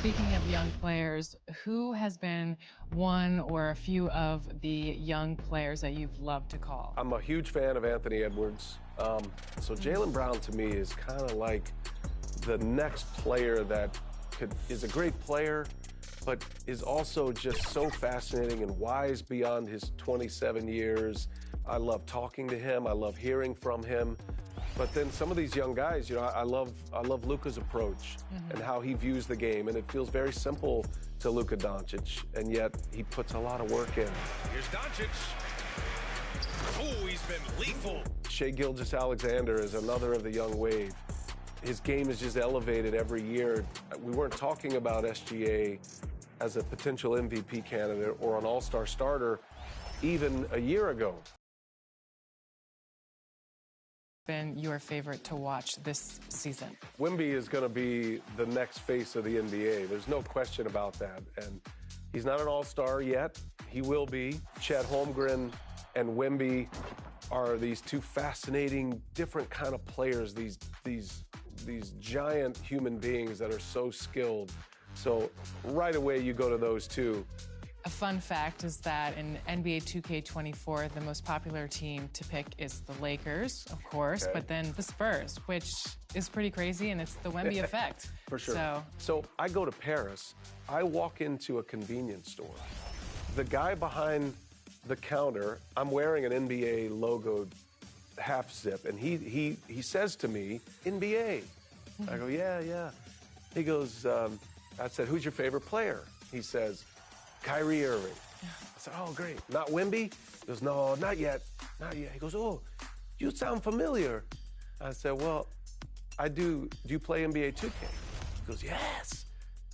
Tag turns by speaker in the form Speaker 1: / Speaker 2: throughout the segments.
Speaker 1: Speaking of young players, who has been one or a few of the young players that you've loved to call?
Speaker 2: I'm a huge fan of Anthony Edwards. So Jaylen Brown to me is kind of like the next player that is a great player, but is also just so fascinating and wise beyond his 27 years. I love talking to him. I love hearing from him. But then some of these young guys, you know, I love Luka's approach and how he views the game, and it feels very simple to Luka Doncic, and yet he puts a lot of work in.
Speaker 3: Here's Doncic. Oh, he's been lethal.
Speaker 2: Shai Gilgeous-Alexander is another of the young wave. His game is just elevated every year. We weren't talking about SGA as a potential MVP candidate or an all-star starter even a year ago.
Speaker 1: Been your favorite to watch this season?
Speaker 2: Wemby is going to be the next face of the NBA. There's no question about that. And he's not an all-star yet. He will be. Chet Holmgren and Wemby are these two fascinating, different kind of players, these giant human beings that are so skilled. So right away you go to those two.
Speaker 1: A fun fact is that in NBA 2K24, the most popular team to pick is the Lakers, of course, but then the Spurs, which is pretty crazy, and it's the Wemby effect.
Speaker 2: For sure. So I go to Paris. I walk into a convenience store. The guy behind the counter, I'm wearing an NBA logoed half zip, and he says to me, NBA. I go, yeah. He goes, I said, who's your favorite player? He says, Kyrie Irving. I said, oh, great. Not Wemby? He goes, no, not yet. Not yet. He goes, oh, you sound familiar. I said, well, I do. Do you play NBA 2K? He goes, yes.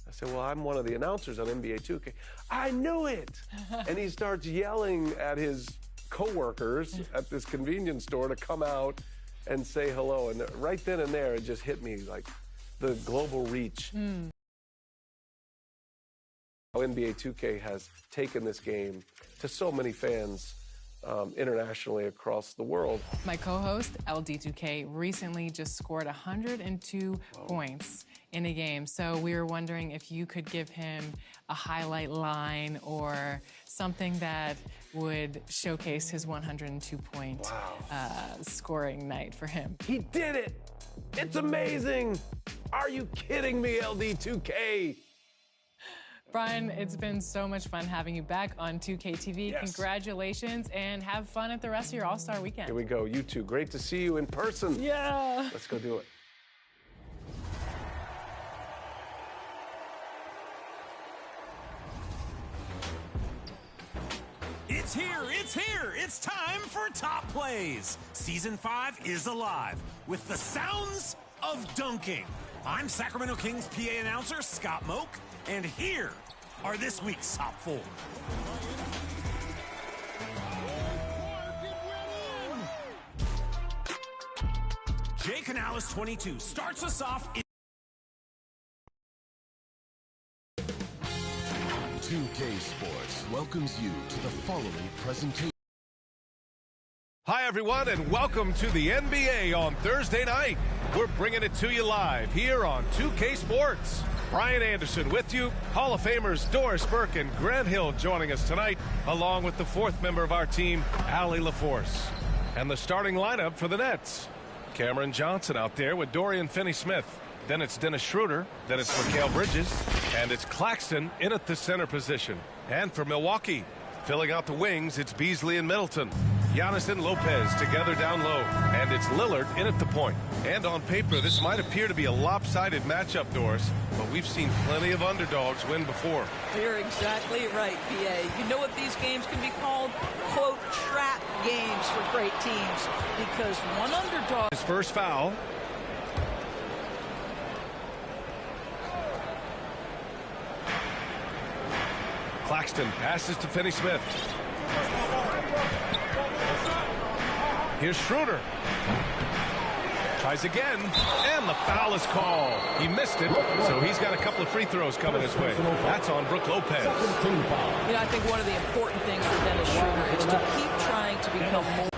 Speaker 2: I said, well, I'm one of the announcers on NBA 2K. I knew it. And he starts yelling at his coworkers at this convenience store to come out and say hello. And right then and there, it just hit me like the global reach. NBA 2K has taken this game to so many fans internationally across the world.
Speaker 1: My co-host, LD2K, recently just scored 102 points in a game. So we were wondering if you could give him a highlight line or something that would showcase his 102-point scoring night for him.
Speaker 2: He did it! It's amazing! Are you kidding me, LD2K?
Speaker 1: Brian, it's been so much fun having you back on 2K TV.
Speaker 2: Yes.
Speaker 1: Congratulations, and have fun at the rest of your All-Star weekend.
Speaker 2: Here we go. You two. Great to see you in person.
Speaker 1: Yeah.
Speaker 2: Let's go do it.
Speaker 3: It's here, it's here. It's time for Top Plays. Season 5 is alive with the sounds of dunking. I'm Sacramento Kings PA announcer Scott Moak, and here are this week's top 4. Jay Canales, 22, starts us off in
Speaker 4: 2K Sports welcomes you to the following presentation.
Speaker 5: Hi, everyone, and welcome to the NBA on Thursday night. We're bringing it to you live here on 2K Sports. Brian Anderson with you. Hall of Famers Doris Burke and Grant Hill joining us tonight, along with the fourth member of our team, Allie LaForce. And the starting lineup for the Nets. Cameron Johnson out there with Dorian Finney-Smith. Then it's Dennis Schroeder. Then it's Mikal Bridges. And it's Claxton in at the center position. And for Milwaukee, filling out the wings, it's Beasley and Middleton. Giannis and Lopez together down low. And it's Lillard in at the point. And on paper, this might appear to be a lopsided matchup, Doris, but we've seen plenty of underdogs win before.
Speaker 6: You're exactly right, PA. You know what these games can be called? Quote, trap games for great teams, because one underdog...
Speaker 5: His first foul. Claxton passes to Finney-Smith. Here's Schroeder. Tries again, and the foul is called. He missed it, so he's got a couple of free throws coming his way. That's on Brook Lopez.
Speaker 6: You know, I think one of the important things for Dennis Schroeder is to keep trying to become more...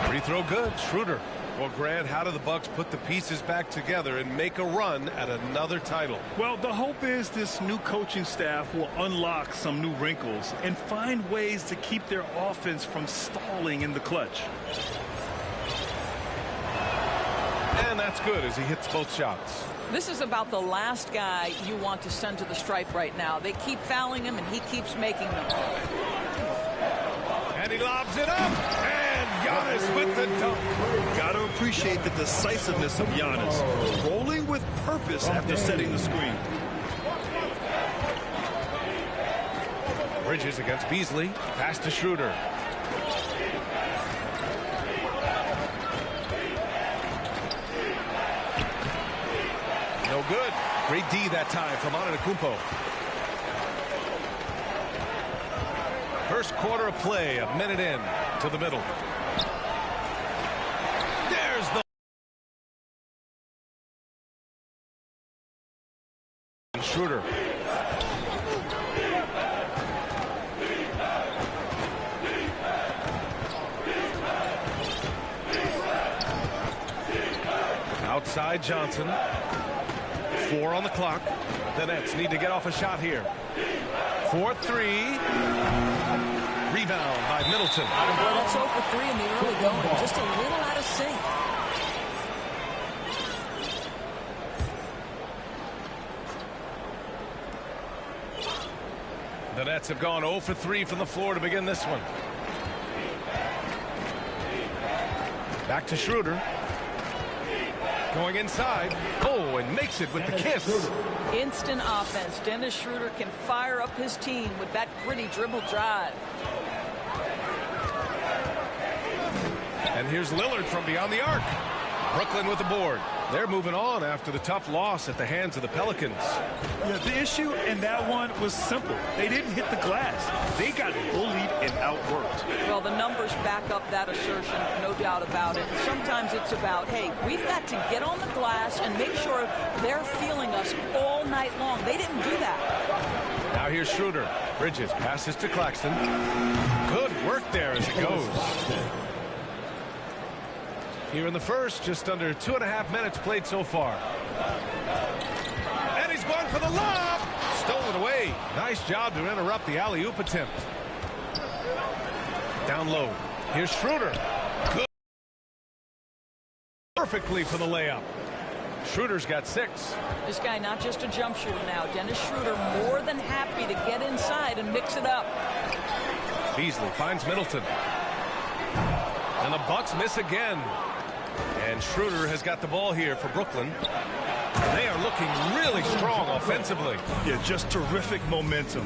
Speaker 5: Free throw good. Schroeder. Well, Grant, how do the Bucks put the pieces back together and make a run at another title?
Speaker 7: Well, the hope is this new coaching staff will unlock some new wrinkles and find ways to keep their offense from stalling in the clutch.
Speaker 5: And that's good as he hits both shots.
Speaker 6: This is about the last guy you want to send to the stripe right now. They keep fouling him, and he keeps making them.
Speaker 5: And he lobs it up. And Giannis with the dunk.
Speaker 7: Got to appreciate the decisiveness of Giannis. Rolling with purpose after setting the screen.
Speaker 5: Bridges against Beasley. Pass to Schroeder. No good. Great D that time from Antetokounmpo. First quarter of play, a minute in to the middle. There's the Schroeder. Outside Johnson. 4 on the clock. The Nets need to get off a shot here. 4-3. Rebound by Middleton.
Speaker 6: Well, that's 0 for 3 in the early going. Just a little out of sync.
Speaker 5: The Nets have gone 0 for 3 from the floor to begin this one. Back to Schroeder. Going inside. Oh, and makes it with the kiss.
Speaker 6: Instant offense. Dennis Schroeder can fire up his team with that gritty dribble drive.
Speaker 5: And here's Lillard from beyond the arc. Brooklyn with the board. They're moving on after the tough loss at the hands of the Pelicans.
Speaker 7: Yeah, the issue in that one was simple. They didn't hit the glass. They got bullied and outworked.
Speaker 6: Well, the numbers back up that assertion, no doubt about it. Sometimes it's about, hey, we've got to get on the glass and make sure they're feeling us all night long. They didn't do that.
Speaker 5: Now here's Schroeder. Bridges passes to Claxton. Good work there as it goes. Here in the first, just under 2.5 minutes played so far. And he's going for the lob. Stolen away. Nice job to interrupt the alley-oop attempt. Down low. Here's Schroeder. Good. Perfectly for the layup. Schroeder's got 6.
Speaker 6: This guy not just a jump shooter now. Dennis Schroeder more than happy to get inside and mix it up.
Speaker 5: Beasley finds Middleton. And the Bucks miss again. And Schroeder has got the ball here for Brooklyn. They are looking really strong offensively.
Speaker 7: Yeah, just terrific momentum.